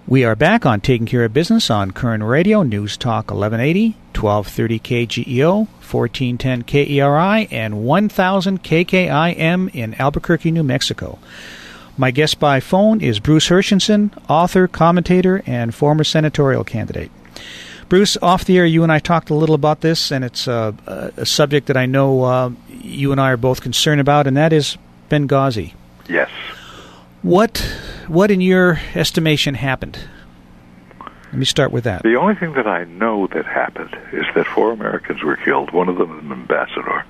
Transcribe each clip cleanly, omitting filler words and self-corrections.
We are back on Taking Care of Business on Current Radio, News Talk 1180, 1230 KGEO, 1410 KERI, and 1000 KKIM in Albuquerque, New Mexico. My guest by phone is Bruce Herschensohn, author, commentator, and former senatorial candidate. Bruce, off the air, you and I talked a little about this, and it's a subject that I know you and I are both concerned about, and that is Benghazi. Yes. What in your estimation happened? Let me start with that. The only thing that I know that happened is that 4 Americans were killed, one of them an ambassador.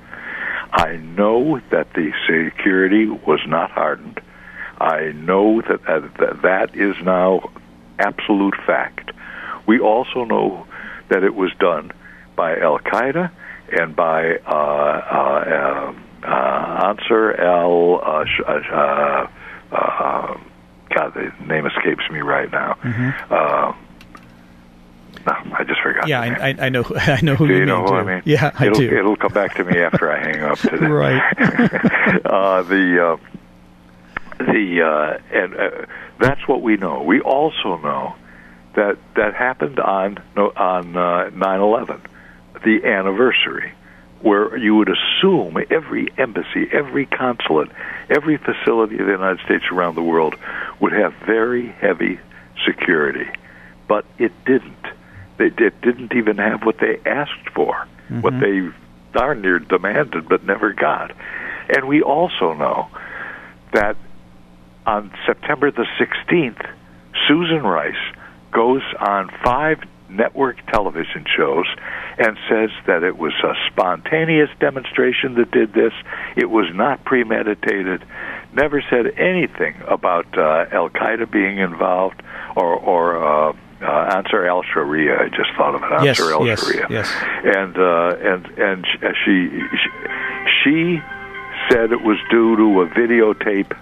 I know that the security was not hardened. I know that is now absolute fact. We also know that it was done by Al-Qaeda and by Ansar al... God, the name escapes me right now. Mm-hmm. No, I just forgot. Yeah, I know. I know who do you know mean. Who too. I mean? Yeah, I do. It'll come back to me after I hang up today. Right. That's what we know. We also know that happened on 9/11, the anniversary, where you would assume every embassy, every consulate, every facility of the United States around the world would have very heavy security. But it didn't. It didn't even have what they asked for, mm-hmm. what they darn near demanded but never got. And we also know that on September the 16th, Susan Rice goes on 5 network television shows and says that it was a spontaneous demonstration that did this. It was not premeditated. Never said anything about Al-Qaeda being involved or Ansar al-Sharia. I just thought of it. Ansar al-Sharia. Yes. And she said it was due to a videotape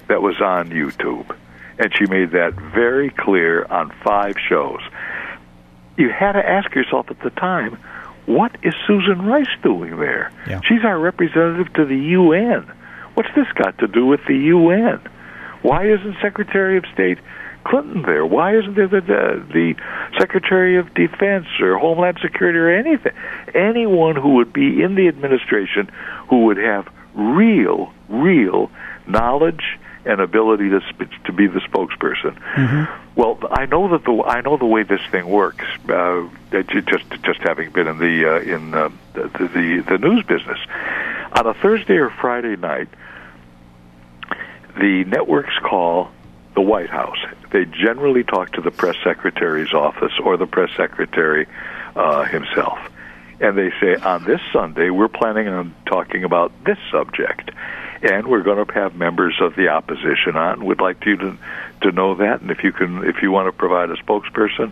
that was on YouTube. And she made that very clear on 5 shows. You had to ask yourself at the time, what is Susan Rice doing there? Yeah. She's our representative to the UN. What's this got to do with the UN? Why isn't Secretary of State Clinton there? Why isn't there the Secretary of Defense or Homeland Security or anything? Anyone who would be in the administration who would have real knowledge and ability to be the spokesperson. Mm-hmm. Well, I know the way this thing works. Just having been in the news business, on a Thursday or Friday night, the networks call the White House. They generally talk to the press secretary's office or the press secretary himself, and they say, on this Sunday we're planning on talking about this subject. And we're going to have members of the opposition on. We'd like you to know that, and if you want to provide a spokesperson,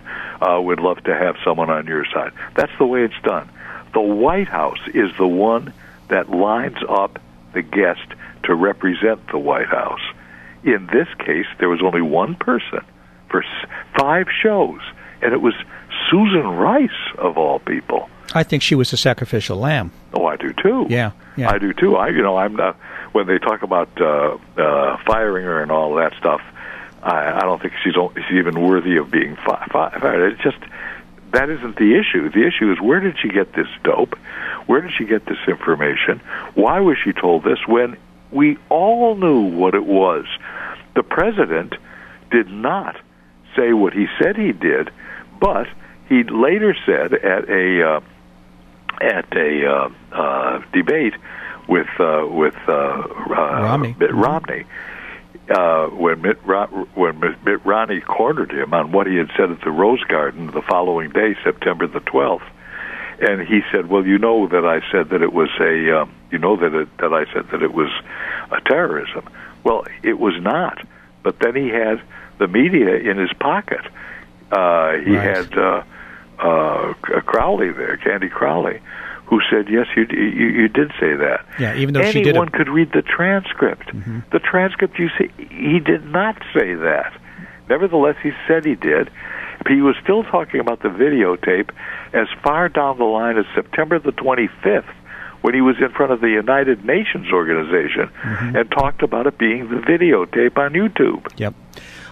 we'd love to have someone on your side. That's the way it's done. The White House is the one that lines up the guest to represent the White House. In this case, there was only one person for 5 shows, and it was Susan Rice, of all people. I think she was the sacrificial lamb. Oh, I do too. Yeah. I do too. I'm not. When they talk about firing her and all that stuff, I don't think she's even worthy of being fired. It's just that isn't the issue. The issue is, where did she get this dope? Where did she get this information? Why was she told this when we all knew what it was? The president did not say what he said he did, but he later said at a debate with Romney. Mitt Romney, when Mitt Romney cornered him on what he had said at the Rose Garden the following day, September the 12th, and he said, "Well, you know that I said that it was that I said that it was a terrorism." Well, it was not. But then he had the media in his pocket. He had Crowley there, Candy Crowley, who said, yes, you did say that. Yeah, even though anyone could read the transcript. Mm-hmm. The transcript, you see, he did not say that. Nevertheless, he said he did. He was still talking about the videotape as far down the line as September the 25th, when he was in front of the United Nations organization, mm-hmm. and talked about it being the videotape on YouTube. Yep.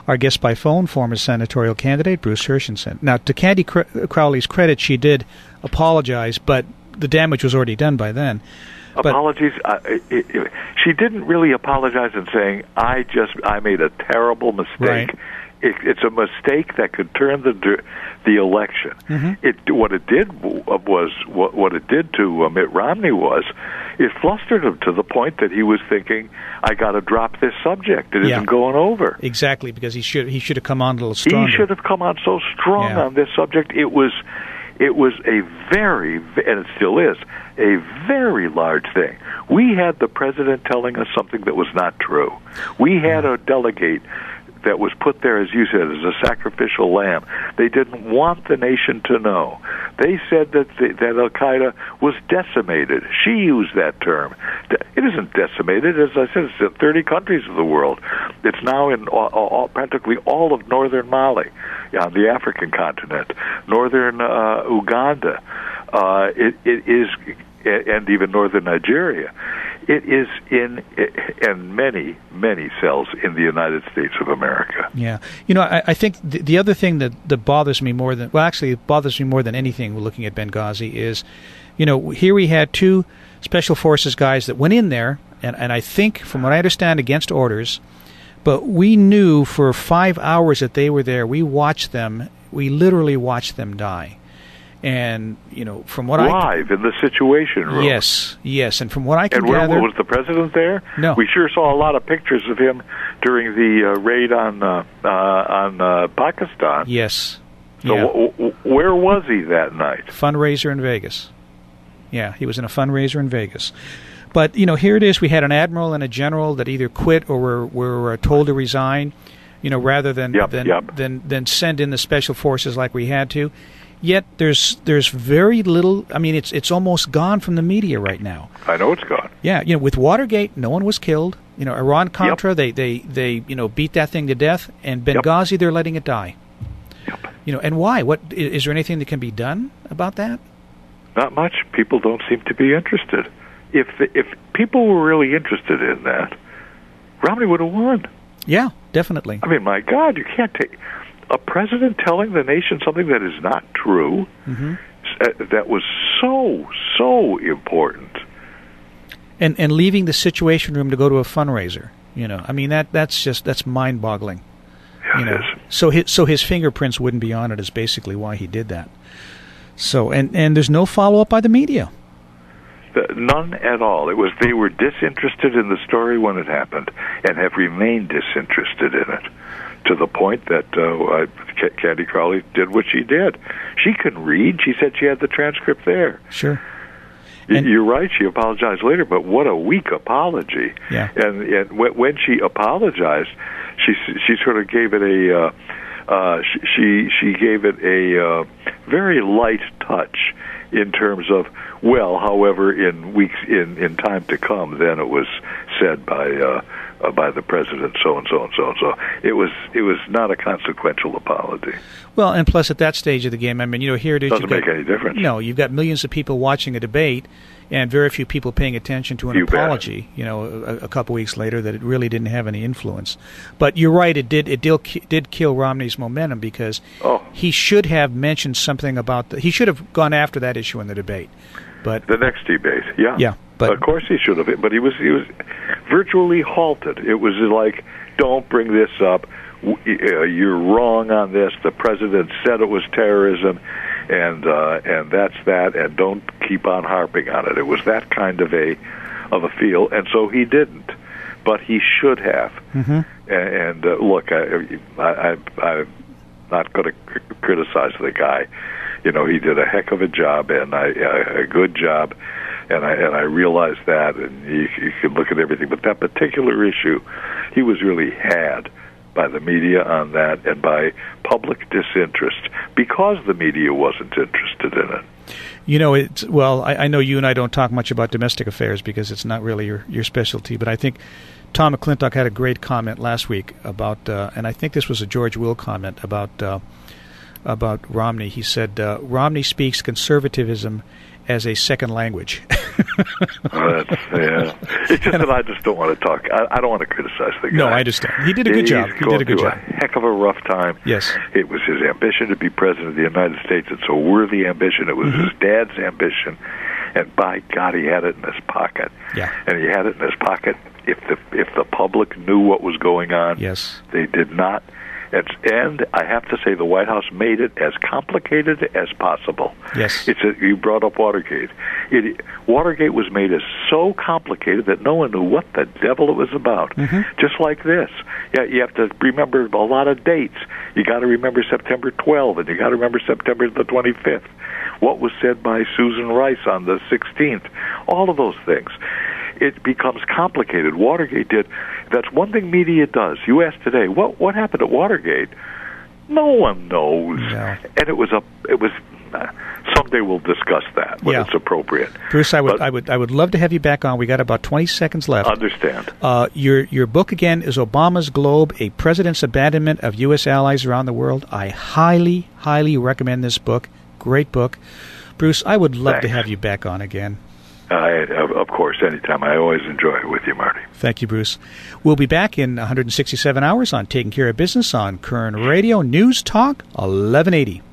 our guest by phone, former senatorial candidate Bruce Herschensohn. Now, to Candy Crowley's credit, she did apologize, but the damage was already done by then. Apologies. She didn't really apologize in saying, I made a terrible mistake. Right. It's a mistake that could turn the election. Mm-hmm. What it did to Mitt Romney was it flustered him to the point that he was thinking, I got to drop this subject. It isn't going over. Exactly, because he should have come on a little stronger. He should have come on so strong on this subject. It was a very, and it still is, a very large thing. We had the president telling us something that was not true. We had a delegate that was put there, as you said, as a sacrificial lamb. They didn't want the nation to know. They said that Al-Qaeda was decimated. She used that term. It isn't decimated. As I said, it's in 30 countries of the world. It's now in practically all of northern Mali, on the African continent, northern Uganda. It is, and even northern Nigeria. It is in many, many cells in the United States of America. Yeah. I think the other thing that bothers me more than, well, actually, it bothers me more than anything looking at Benghazi is, here we had two Special Forces guys that went in there, and I think, from what I understand, against orders, but we knew for 5 hours that they were there. We literally watched them die. And, from what live in the Situation Room. Yes, and from what I can gather... And was the president there? No. We sure saw a lot of pictures of him during the raid on Pakistan. Yes. So where was he that night? Fundraiser in Vegas. Yeah, he was in a fundraiser in Vegas. But, here it is. We had an admiral and a general that either quit or were told to resign, rather than send in the special forces like we had to. Yet there's very little. I mean, it's almost gone from the media right now. I know it's gone. Yeah, with Watergate, no one was killed. Iran Contra, they beat that thing to death, and Benghazi, they're letting it die. Yep. And why? What is there anything that can be done about that? Not much. People don't seem to be interested. If people were really interested in that, Romney would have won. Yeah, definitely. I mean, my God, you can't take a president telling the nation something that is not true. Mm-hmm. That was so important. And leaving the Situation Room to go to a fundraiser. I mean that's mind-boggling. Yeah, it is. So his fingerprints wouldn't be on it is basically why he did that. So and there's no follow-up by the media. None at all. They were disinterested in the story when it happened and have remained disinterested in it, to the point that Candy Crowley did what she did. She can read. She said she had the transcript there. Sure. You're right. She apologized later, but what a weak apology. Yeah. And when she apologized, she sort of gave it she gave it a very light touch in terms of, well, however, in time to come, then it was said by the president, so and so and so and so. It was not a consequential apology. Well, and plus at that stage of the game, I mean, here it is. Doesn't make any difference. No, you've got millions of people watching a debate, and very few people paying attention to an apology. A couple weeks later, that it really didn't have any influence. But you're right; it did kill Romney's momentum because he should have mentioned something about he should have gone after that issue in the debate. But the next debate, yeah. But of course he should have. But he was virtually halted. It was like, don't bring this up. You're wrong on this. The president said it was terrorism, and that's that. And don't keep on harping on it. It was that kind of a feel, and so he didn't. But he should have. Mm-hmm. And look, I'm not going to criticize the guy. He did a heck of a job, and a good job, and I realize that, and you can look at everything. But that particular issue, he was really had by the media on that, and by public disinterest, because the media wasn't interested in it. I know you and I don't talk much about domestic affairs because it's not really your specialty, but I think Tom McClintock had a great comment last week about, and I think this was a George Will comment about Romney. He said, Romney speaks conservatism as a second language. It's just that I just don't want to talk. I don't want to criticize the guy. No, I understand. He did a good job. He did a good job. A heck of a rough time. Yes. It was his ambition to be president of the United States. It's a worthy ambition. It was his dad's ambition. And by God, he had it in his pocket. Yeah. And he had it in his pocket. If the public knew what was going on, yes, they did not. And I have to say, the White House made it as complicated as possible. Yes. You brought up Watergate. Watergate was made as so complicated that no one knew what the devil it was about. Just like this. Yeah, you have to remember a lot of dates. You got to remember September 12th, and you got to remember September the 25th. What was said by Susan Rice on the 16th. All of those things. It becomes complicated. Watergate did. That's one thing media does. You ask today, what happened at Watergate? No one knows. No. And it was someday we'll discuss that when it's appropriate. Bruce, I would love to have you back on. We got about 20 seconds left. Understand. Your book again is Obama's Globe: A President's Abandonment of U.S. Allies Around the World. I highly, highly recommend this book. Great book. Bruce, I would love to have you back on again. Of course, anytime. I always enjoy it with you, Marty. Thank you, Bruce. We'll be back in 167 hours on Taking Care of Business on Kern Radio News Talk 1180.